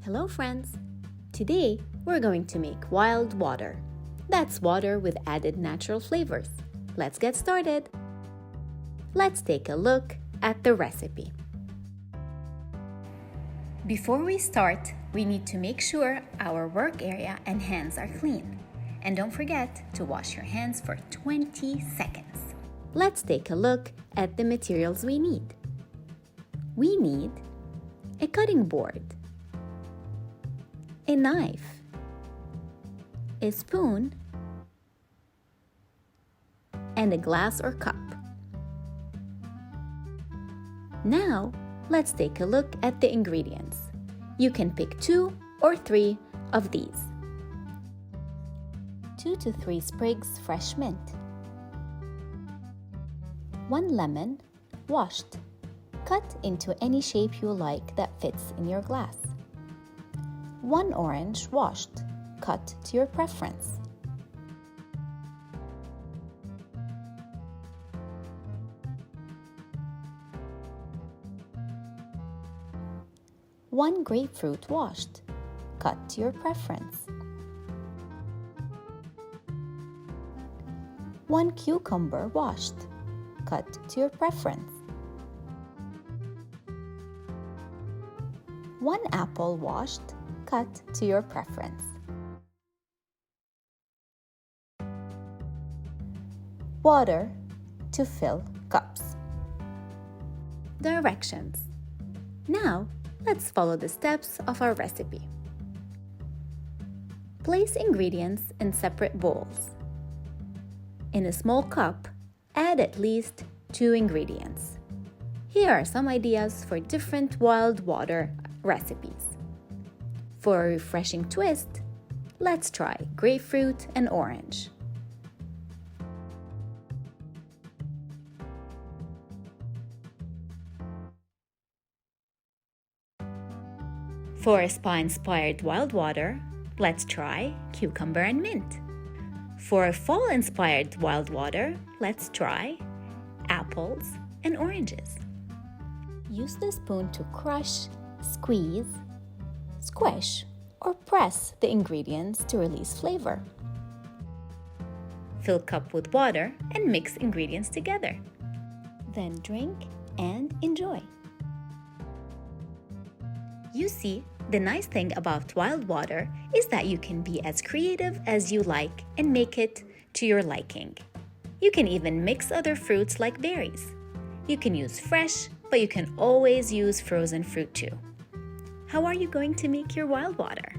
Hello friends! Today we're going to make wild water. That's water with added natural flavors. Let's get started! Let's take a look at the recipe. Before we start, we need to make sure our work area and hands are clean. And don't forget to wash your hands for 20 seconds. Let's take a look at the materials we need. We need a cutting board, a knife, a spoon, and a glass or cup. Now, let's take a look at the ingredients. You can pick 2 or 3 of these. 2 to 3 sprigs fresh mint. 1 lemon, washed. Cut into any shape you like that fits in your glass. 1 orange, washed. Cut to your preference. 1 grapefruit, washed. Cut to your preference. 1 cucumber, washed. Cut to your preference. 1 apple, washed. Cut to your preference. Water to fill cups. Directions. Now, let's follow the steps of our recipe. Place ingredients in separate bowls. In a small cup, add at least 2 ingredients. Here are some ideas for different wild water recipes. For a refreshing twist, let's try grapefruit and orange. For a spa-inspired wild water, let's try cucumber and mint. For a fall-inspired wild water, let's try apples and oranges. Use the spoon to crush, squeeze, squish, or press the ingredients to release flavor. Fill cup with water and mix ingredients together. Then drink and enjoy. You see, the nice thing about wild water is that you can be as creative as you like and make it to your liking. You can even mix other fruits like berries. You can use fresh, but you can always use frozen fruit too. How are you going to make your wild water?